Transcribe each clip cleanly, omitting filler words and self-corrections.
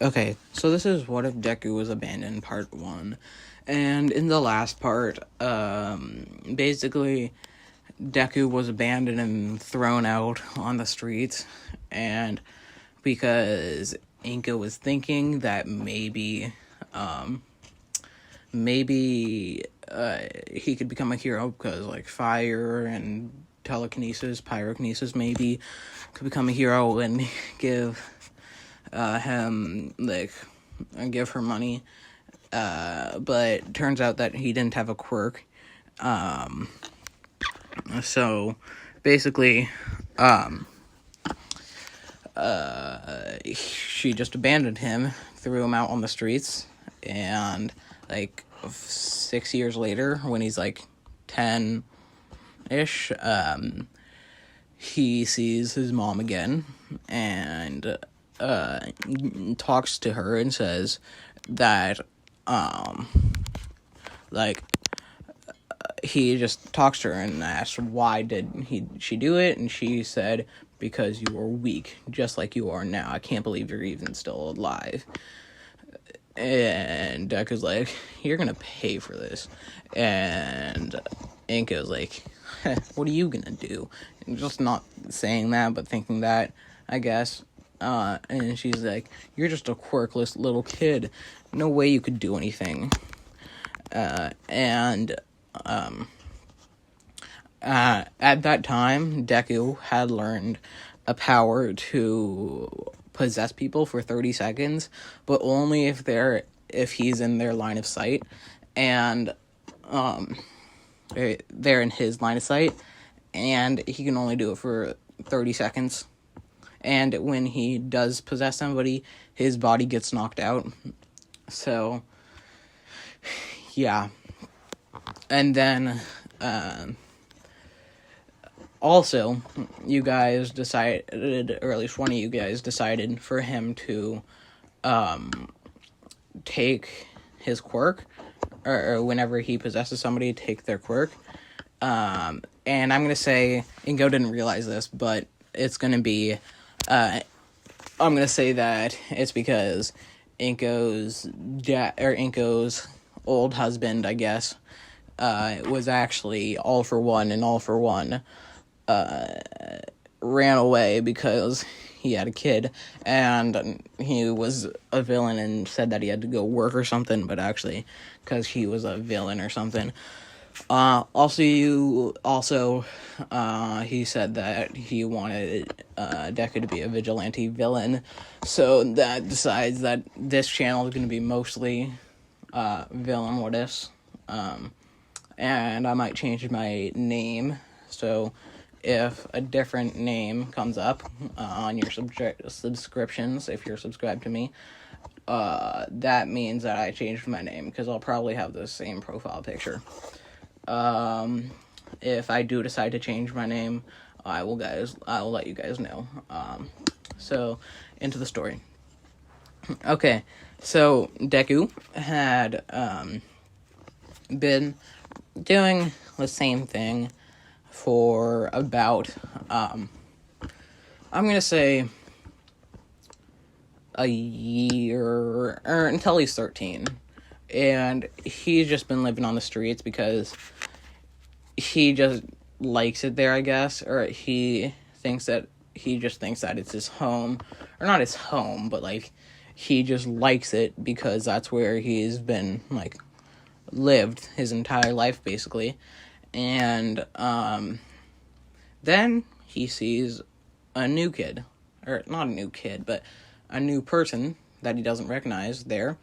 Okay, so this is What If Deku Was Abandoned, Part 1. And in the last part, basically, Deku was abandoned and thrown out on the streets, and because Inka was thinking that maybe he could become a hero, because, like, fire and telekinesis, pyrokinesis, maybe, could become a hero and give him, like, give her money, but turns out that he didn't have a quirk, so basically, she just abandoned him, threw him out on the streets, and, like, 6 years later, when he's, like, 10-ish, he sees his mom again, and talks to her and says that he just talks to her and asks why did she do it, and she said, because you were weak, just like you are now. I can't believe you're even still alive. And Deku's like, you're gonna pay for this. And Inko's like, what are you gonna do? And just not saying that, but thinking that, I guess. And she's like, you're just a quirkless little kid. No way you could do anything. At that time, Deku had learned a power to possess people for 30 seconds, but only if he's in their line of sight, and they're in his line of sight, and he can only do it for 30 seconds. And when he does possess somebody, his body gets knocked out. So, yeah. And then, also, you guys decided, or at least one of you guys decided, for him to, take his quirk, or whenever he possesses somebody, take their quirk. And I'm gonna say, Ingo didn't realize this, but it's gonna be, I'm gonna say that it's because Inko's old husband, I guess, was actually All For One, and All For One ran away because he had a kid, and he was a villain and said that he had to go work or something, but actually, because he was a villain or something. He said that he wanted Deku to be a vigilante villain, so that decides that this channel is going to be mostly villain what ifs, and I might change my name, so if a different name comes up on your subscriptions, if you're subscribed to me, that means that I changed my name, because I'll probably have the same profile picture. If I do decide to change my name, I'll let you guys know. So, into the story. Okay, so Deku had, been doing the same thing for about, I'm gonna say a year, or until he's 13. And he's just been living on the streets because he just likes it there, I guess, or he just thinks that it's his home, or not his home, but, like, he just likes it because that's where he's been, like, lived his entire life, basically. And, then he sees a new kid, or not a new kid, but a new person that he doesn't recognize there,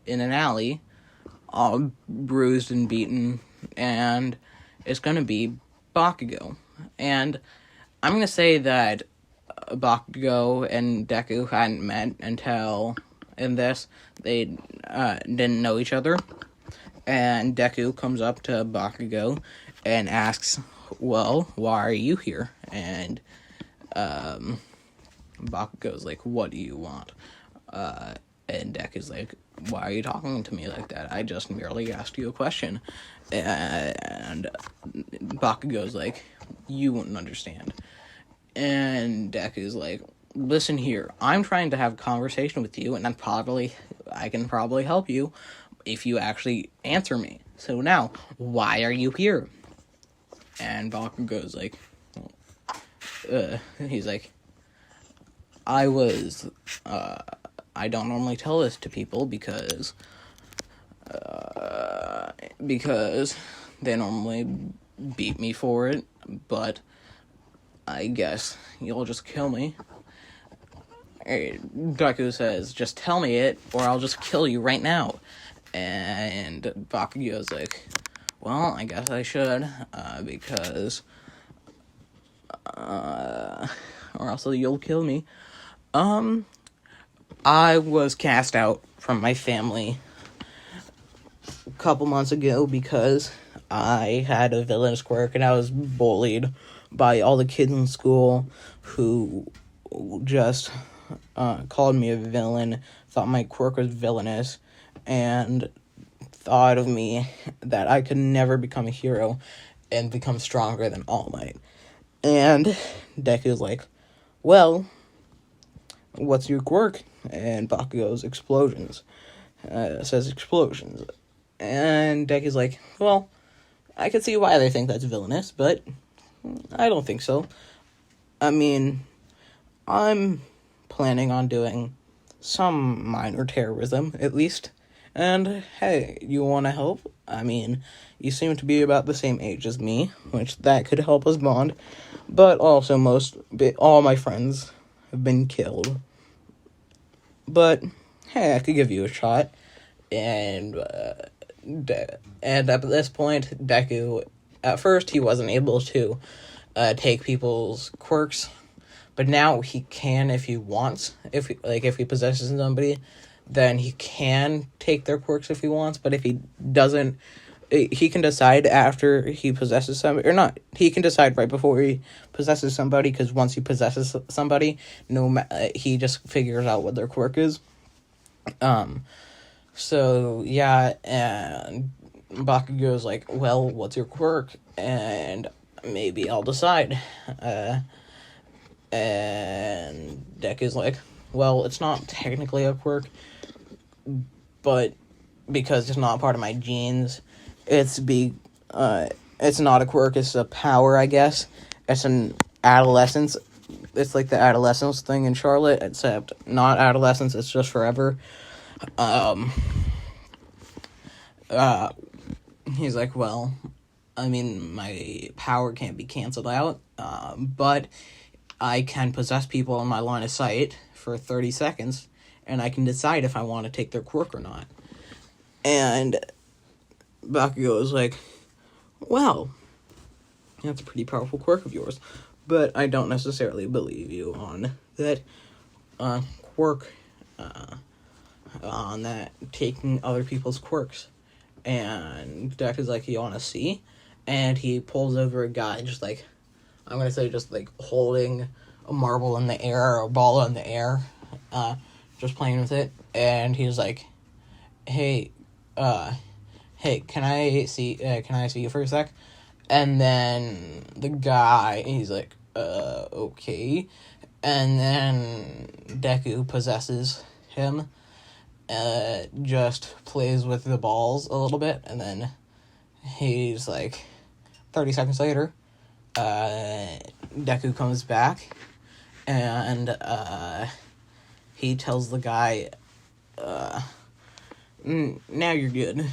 in an alley, all bruised and beaten, and it's gonna be Bakugou. And I'm gonna say that Bakugou and Deku hadn't met until in this. They didn't know each other, and Deku comes up to Bakugou and asks, well, why are you here? And Bakugou's like, what do you want? And Deku's like, why are you talking to me like that? I just merely asked you a question. And Bakugou's like, you wouldn't understand. And Deku's like, listen here. I'm trying to have a conversation with you, and I can probably help you if you actually answer me. So now, why are you here? And Bakugou's like, he's like, I don't normally tell this to people because they normally beat me for it, but I guess you'll just kill me. Deku says, just tell me it, or I'll just kill you right now. And Bakugou's like, well, I guess I should, because, or else you'll kill me. I was cast out from my family a couple months ago because I had a villainous quirk, and I was bullied by all the kids in school who just called me a villain, thought my quirk was villainous, and thought of me that I could never become a hero and become stronger than All Might. And Deku's like, well, what's your quirk? And Bakugou's explosions. Says explosions. And Deku's like, well, I can see why they think that's villainous, but I don't think so. I mean, I'm planning on doing some minor terrorism, at least. And, hey, you want to help? I mean, you seem to be about the same age as me, which that could help us bond. But also all my friends have been killed. But, hey, I could give you a shot. And at this point, Deku, at first he wasn't able to take people's quirks, but now he can if he wants. If he possesses somebody, then he can take their quirks if he wants, but if he doesn't, he can decide after he possesses somebody, or not, he can decide right before he possesses somebody, because once he possesses somebody, he just figures out what their quirk is. So, yeah, and Bakugou's like, well, what's your quirk? And maybe I'll decide. And Deku's like, well, it's not technically a quirk, but because it's not part of my genes, it's not a quirk, it's a power, I guess. It's an adolescence. It's like the adolescence thing in Charlotte, except not adolescence, it's just forever. He's like, well, I mean, my power can't be canceled out, but I can possess people in my line of sight for 30 seconds, and I can decide if I want to take their quirk or not. And Bakugou is like, well, that's a pretty powerful quirk of yours, but I don't necessarily believe you on that quirk, on that taking other people's quirks. And Deku's like, you want to see? And he pulls over a guy, just holding a marble in the air, or a ball in the air, just playing with it. And he's like, hey, can I see you for a sec? And then the guy, he's like, okay. And then Deku possesses him, just plays with the balls a little bit, and then he's like, 30 seconds later, Deku comes back, and he tells the guy, now you're good.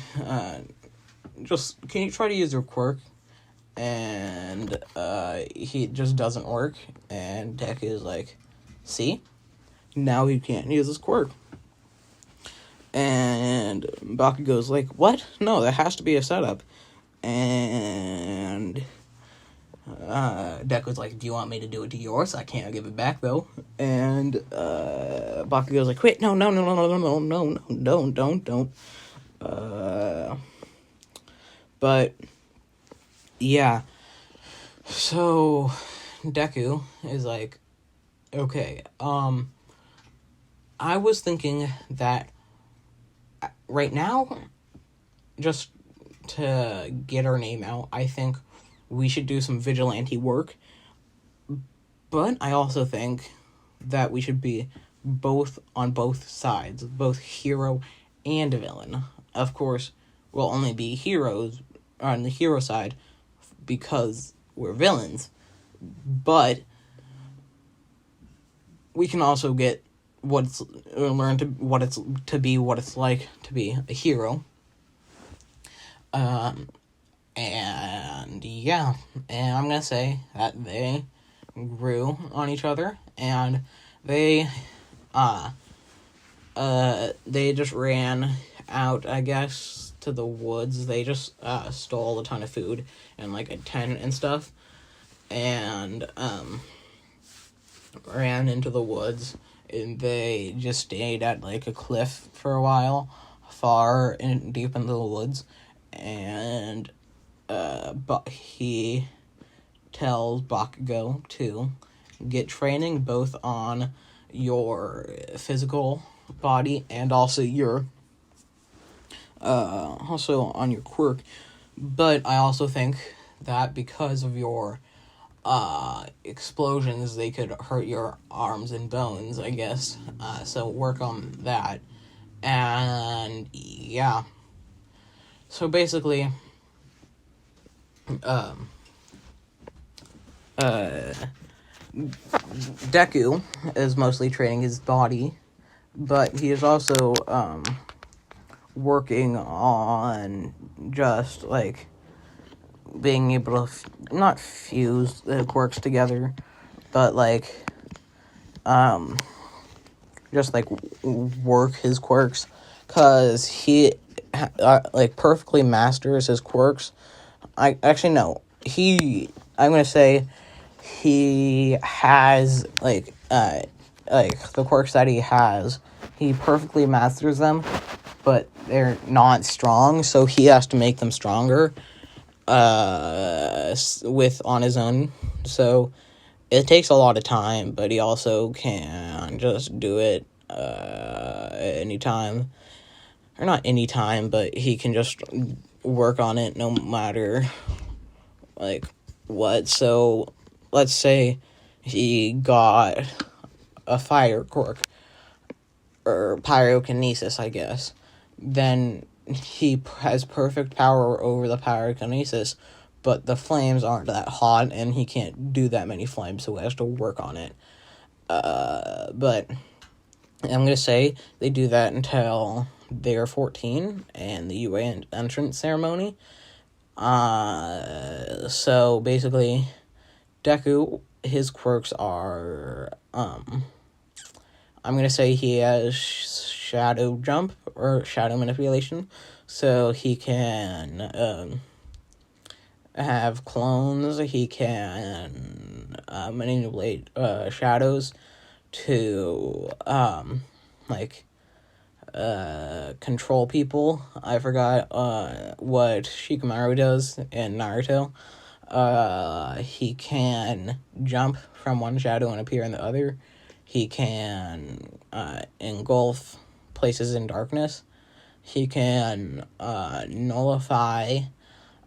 Just, can you try to use your quirk? And he just doesn't work, and Deku is like, see? Now he can't use his quirk. And Bakugou's like, what? No, that has to be a setup. And Deku's like, do you want me to do it to yours? I can't give it back, though. And Bakugou's like, wait, no, don't. But, yeah. So, Deku is like, okay, I was thinking that right now, just to get our name out, I think we should do some vigilante work. But I also think that we should be both on both sides, both hero and villain. Of course, we'll only be heroes on the hero side because we're villains, but we can also get what it's like to be a hero. And yeah, and I'm gonna say that they grew on each other, and they just ran out, I guess, to the woods. They just stole a ton of food and like a tent and stuff, and ran into the woods, and they just stayed at like a cliff for a while, far and deep into the woods, and but he tells Bakugou to get training both on your physical body and also your on your quirk. But I also think that because of your explosions, they could hurt your arms and bones, I guess. So work on that. And yeah. So basically, Deku is mostly training his body, but he is also working on just like being able to not fuse the quirks together, but like just like work his quirks, because he like perfectly masters his quirks. I'm gonna say he has like the quirks that he has, he perfectly masters them, but they're not strong, so he has to make them stronger with on his own. So it takes a lot of time, but he also can just do it anytime, or not anytime, but he can just work on it no matter like what. So let's say he got a fire quirk, or pyrokinesis, I guess. Then he has perfect power over the pyrokinesis, but the flames aren't that hot, and he can't do that many flames, so he has to work on it. But I'm going to say they do that until they're 14, and the UA entrance ceremony. So basically, Deku, his quirks are, I'm going to say he has shadow jump, or shadow manipulation, so he can, have clones. He can, manipulate, shadows to, control people. I forgot, what Shikamaru does in Naruto. He can jump from one shadow and appear in the other. He can engulf places in darkness. He can nullify.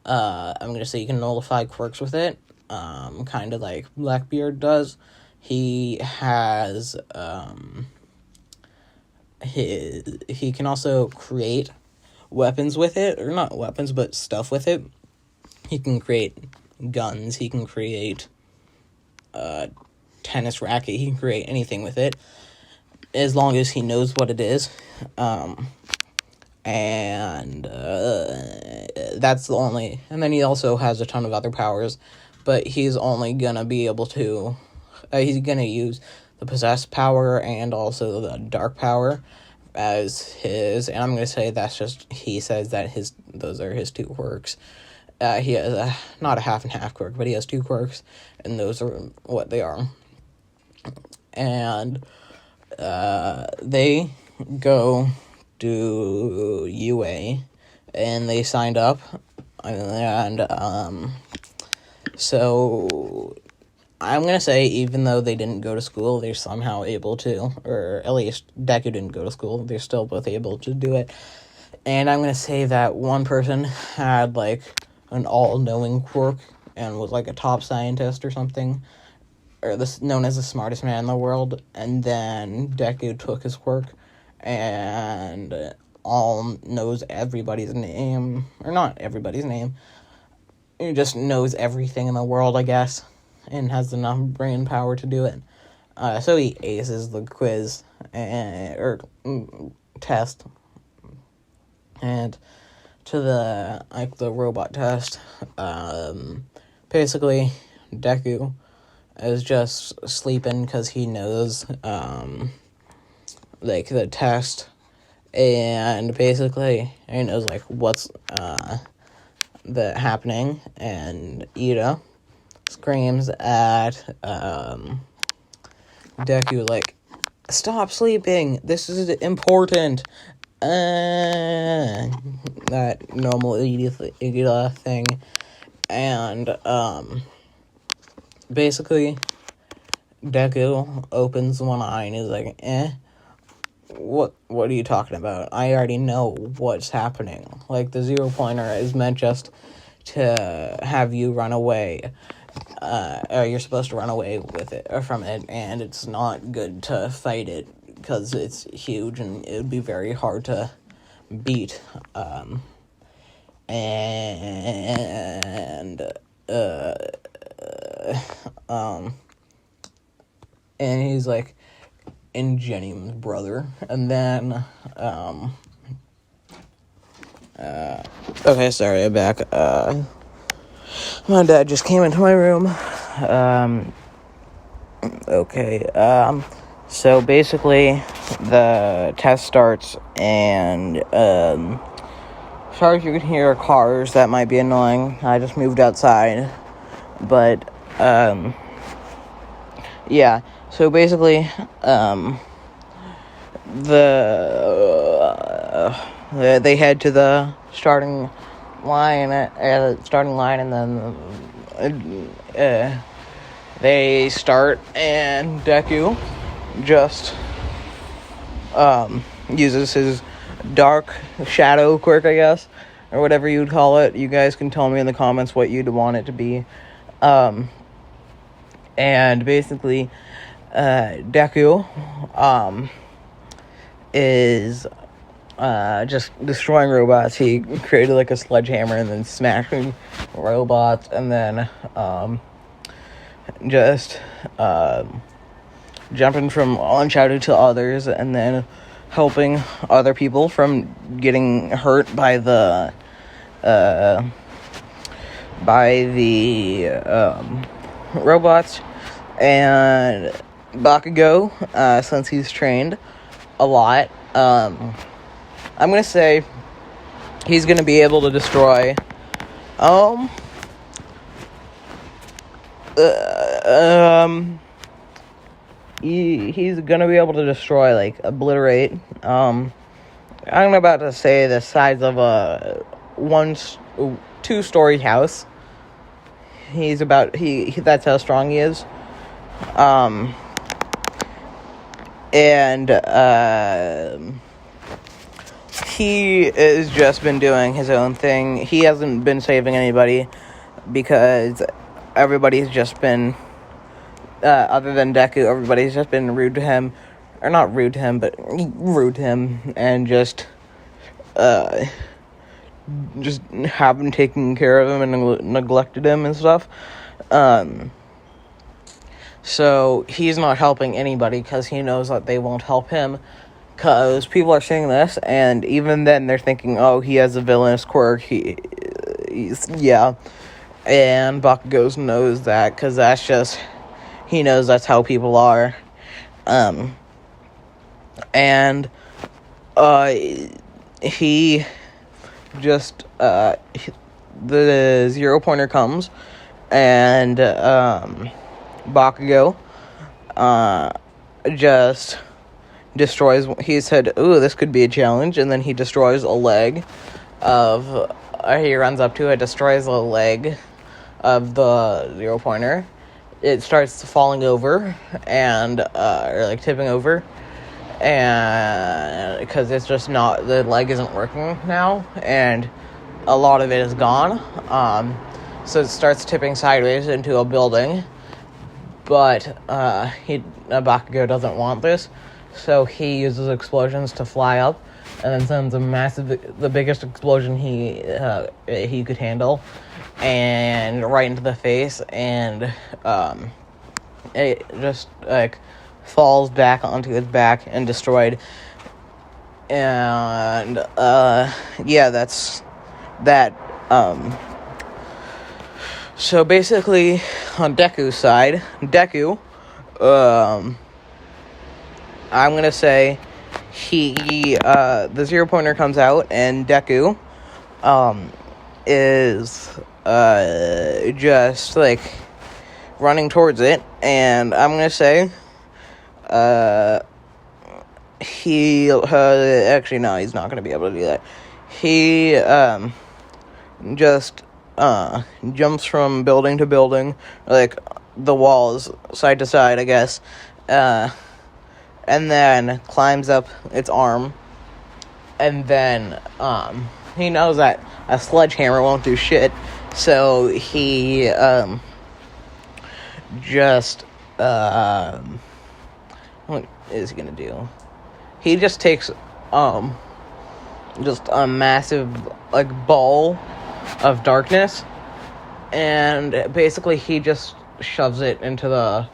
I'm gonna say you can nullify quirks with it. Kind of like Blackbeard does. He has he can also create weapons with it, or not weapons, but stuff with it. He can create guns. He can create tennis racket. He can create anything with it, as long as he knows what it is. And that's the only. And then he also has a ton of other powers, but he's only gonna be able to. He's gonna use the possessed power and also the dark power as his. And I'm gonna say that's just, he says that those are his two quirks. He has not a half and half quirk, but he has two quirks, and those are what they are. And they go to UA, and they signed up, and so I'm gonna say, even though they didn't go to school, they're somehow able to, or at least Deku didn't go to school, they're still both able to do it. And I'm gonna say that one person had like an all-knowing quirk and was like a top scientist or something, or this known as the smartest man in the world, and then Deku took his quirk and all knows everybody's name, or not everybody's name. He just knows everything in the world, I guess, and has enough brain power to do it. So he aces the quiz or test, and to the robot test. Basically, Deku is just sleeping because he knows the test, and basically he knows what's happening, and Ida screams at Deku stop sleeping, this is important. That normal Ida thing, and basically Deku opens one eye and is like, what are you talking about? I already know what's happening. The 0-pointer is meant just to have you run away. Or you're supposed to run away with it or from it, and it's not good to fight it because it's huge and it would be very hard to beat. And he's Ingenium's brother, and then okay, sorry, I'm back. My dad just came into my room. Okay, so basically the test starts, and sorry if you can hear cars, that might be annoying. I just moved outside, but yeah, so basically they head to the starting line, and then they start, and Deku just uses his dark shadow quirk, I guess, or whatever you'd call it. You guys can tell me in the comments what you'd want it to be. And basically Deku is just destroying robots. He created a sledgehammer and then smashing robots, and then just jumping from one shadow to others, and then helping other people from getting hurt by the robots. And Bakugou, since he's trained a lot, I'm gonna say he's gonna be able to destroy he's gonna be able to destroy, obliterate, I'm about to say the size of a 2-story house. That's how strong he is. And he has just been doing his own thing. He hasn't been saving anybody because everybody's just been, other than Deku, everybody's just been rude to him. Or not rude to him, but rude to him. And just haven't taken care of him and neglected him and stuff. So he's not helping anybody because he knows that they won't help him, because people are seeing this, and even then they're thinking, oh, he has a villainous quirk. He's and Bakugou knows that, because he knows that's how people are. And he just the 0-pointer comes, and Bakugou just destroys. He said, ooh, this could be a challenge, and then he destroys a leg of, he runs up to it, destroys a leg of the 0-pointer. It starts falling over, and or tipping over, and because it's just not, the leg isn't working now, and a lot of it is gone. So it starts tipping sideways into a building, but Bakugou doesn't want this, so he uses explosions to fly up, and then sends the biggest explosion he could handle, and right into the face, and it just like falls back onto his back and destroyed. And yeah, that's that. So basically, on Deku's side, I'm gonna say the 0-pointer comes out, and Deku is just like running towards it, and I'm gonna say actually no, he's not gonna be able to do that. He just jumps from building to building, like the walls side to side, I guess, and then climbs up its arm, and then he knows that a sledgehammer won't do shit, so he what is he gonna do? He just takes just a massive like ball of darkness, and basically he just shoves it into or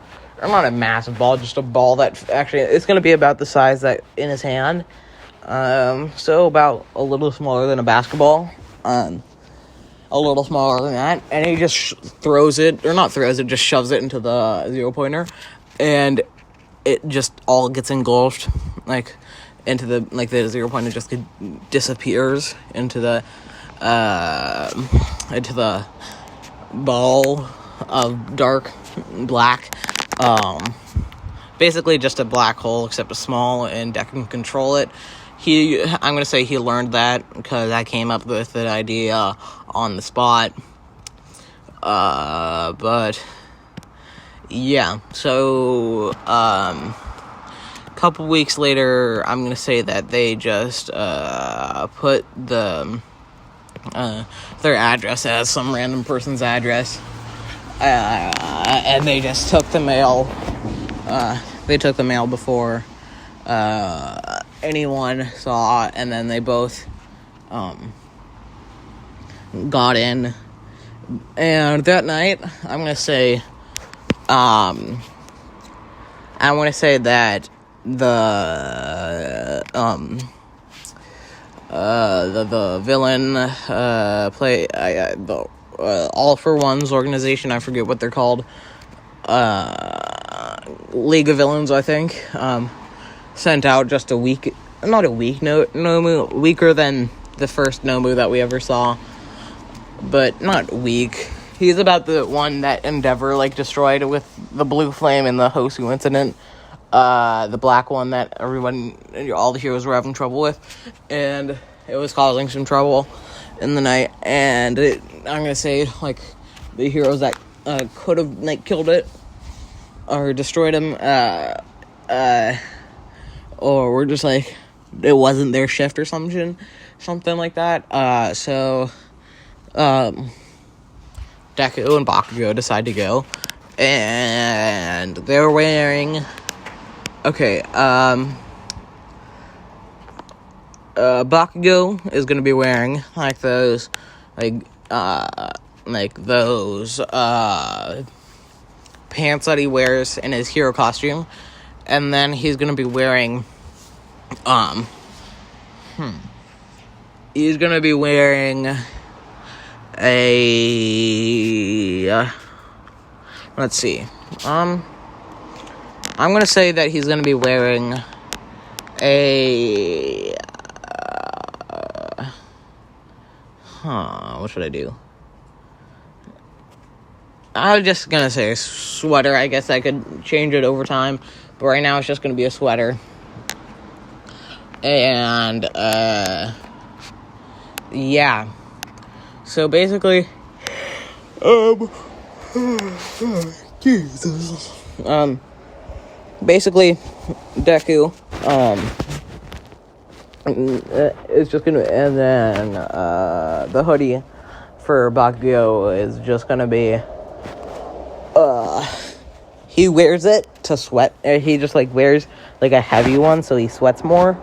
not a massive ball, just a ball that actually it's going to be about the size that in his hand, so about a little smaller than a basketball, a little smaller than that, and he just shoves it into the 0-pointer, and it just all gets engulfed into the 0-pointer just disappears into the ball of dark black, basically just a black hole except a small, and Deku can control it. I'm gonna say he learned that because I came up with the idea on the spot, but yeah, so couple weeks later, I'm gonna say that they just put their address as some random person's address, and they just took the mail. They took the mail before anyone saw, and then they both got in. And that night, I'm gonna say that the villain the All for One's organization, I forget what they're called, League of Villains, I think, sent out just weaker than the first Nomu that we ever saw, but not weak. He's about the one that Endeavor destroyed with the blue flame in the Hosu incident. The black one that all the heroes were having trouble with, and it was causing some trouble in the night. And I'm gonna say the heroes that could have killed it or destroyed him, or were just it wasn't their shift or something like that. So Deku and Bakugou decide to go, and they're wearing. Okay, Bakugou is gonna be wearing those pants that he wears in his hero costume, and then he's gonna be wearing he's gonna be wearing a let's see, I'm gonna say that he's gonna be wearing a what should I do? I was just gonna say a sweater. I guess I could change it over time, but right now it's just gonna be a sweater. And yeah. So basically, Jesus. Basically, Deku, is just gonna, and then, the hoodie for Bakugou is just gonna be, he wears it to sweat. He just, like, wears, like, a heavy one so he sweats more,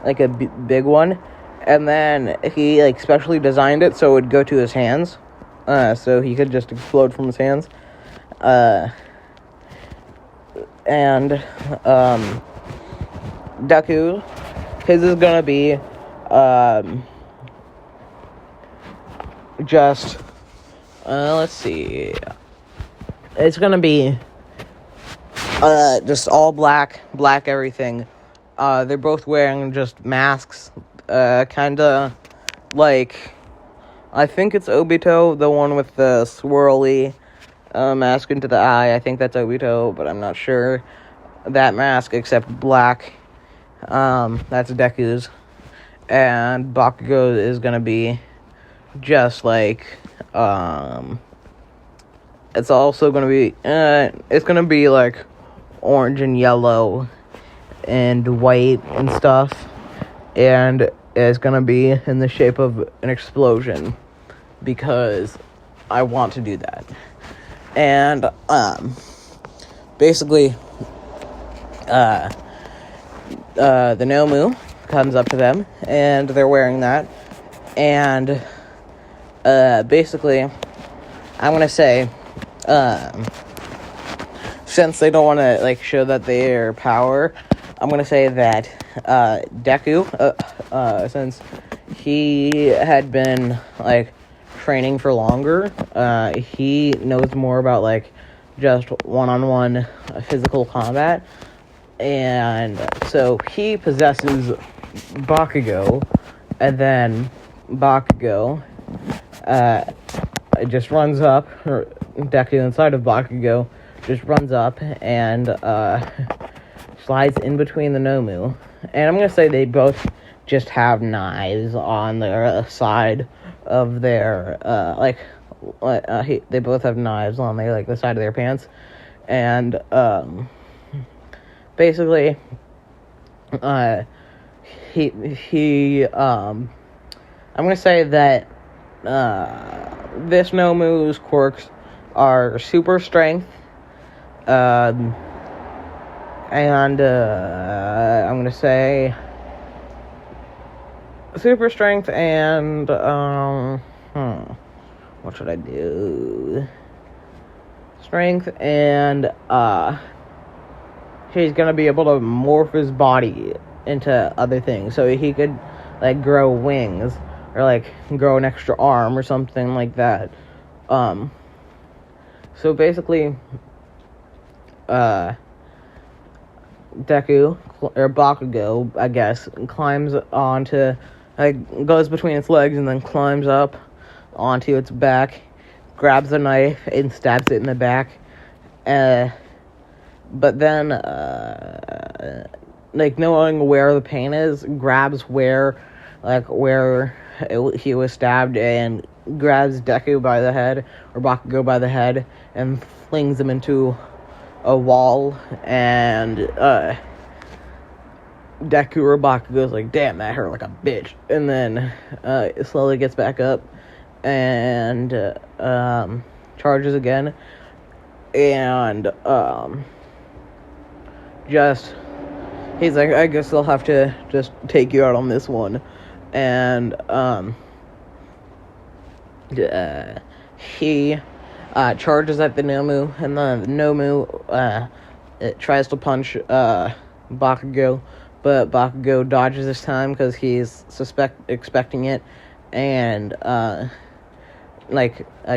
like a big one. And then he, like, specially designed it so it would go to his hands, so he could just explode from his hands. And Deku, his is gonna be just let's see, it's gonna be just all black everything. They're both wearing just masks, kinda like, I think it's Obito, the one with the swirly mask into the eye. I think that's Obito, but I'm not sure. That mask, except black, that's Deku's. And Bakugou is gonna be just like, it's also gonna be, it's gonna be like orange and yellow and white and stuff. And it's gonna be in the shape of an explosion, because I want to do that. And, basically, the Nomu comes up to them, and they're wearing that, and, basically, I'm gonna say, since they don't want to, like, show that they're power, I'm gonna say that, Deku, since he had been, like, training for longer, he knows more about, like, just one-on-one physical combat, and so he possesses Bakugou, and then Bakugou just runs up, or Deku inside of Bakugou just runs up and slides in between the Nomu, and I'm gonna say they both just have knives on their side of their, they both have knives on their, like, the side of their pants, and, basically, I'm gonna say that, this Nomu's quirks are super strength, and, I'm gonna say super strength and, what should I do? Strength and, he's gonna be able to morph his body into other things. So he could, like, grow wings, or, like, grow an extra arm or something like that. So basically, Deku, or Bakugou, I guess, climbs onto, like, goes between its legs and then climbs up onto its back, grabs a knife and stabs it in the back, but then, like, knowing where the pain is, grabs where he was stabbed, and grabs Deku by the head, or Bakugou by the head, and flings him into a wall, and, Deku or Bakugou's like, damn, that hurt like a bitch, and then, it slowly gets back up, and, charges again, and, just, he's like, I guess I'll have to just take you out on this one, and, he, charges at the Nomu, and the Nomu, it tries to punch, Bakugou, but Bakugou dodges this time, because he's expecting it, and,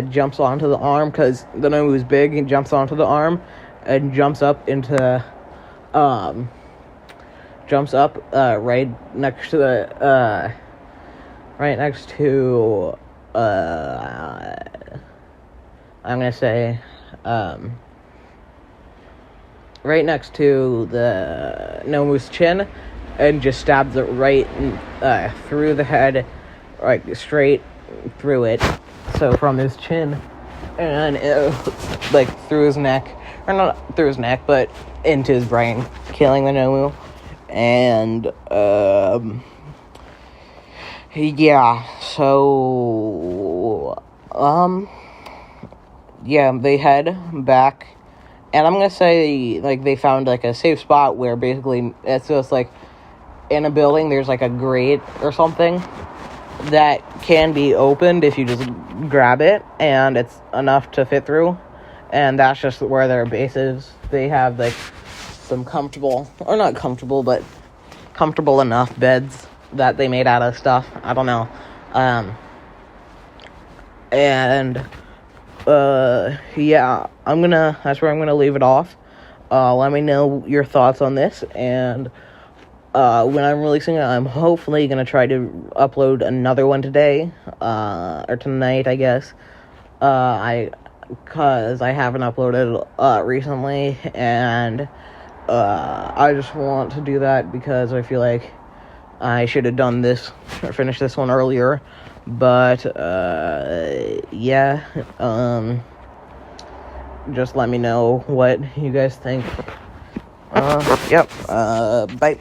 jumps onto the arm, because the Nomu is big, and jumps onto the arm, and jumps up, right next to the, I'm gonna say, right next to the Nomu's chin, and just stabs it right, through the head, like, straight through it, so from his chin, and, like, through his neck, or not through his neck, but into his brain, killing the Nomu, and, yeah, so, yeah, they head back And I'm gonna say, like, they found, like, a safe spot where basically it's just, like, in a building there's, like, a grate or something that can be opened if you just grab it, and it's enough to fit through. And that's just where their base is. They have, like, some comfortable, or not comfortable, but comfortable enough beds that they made out of stuff. I don't know. Yeah, that's where I'm gonna leave it off. Let me know your thoughts on this, and when I'm releasing it, I'm hopefully gonna try to upload another one today, or tonight, I guess. Cause I haven't uploaded recently, and I just want to do that because I feel like I should have done this or finished this one earlier. But yeah, just let me know what you guys think. Yep. Bye.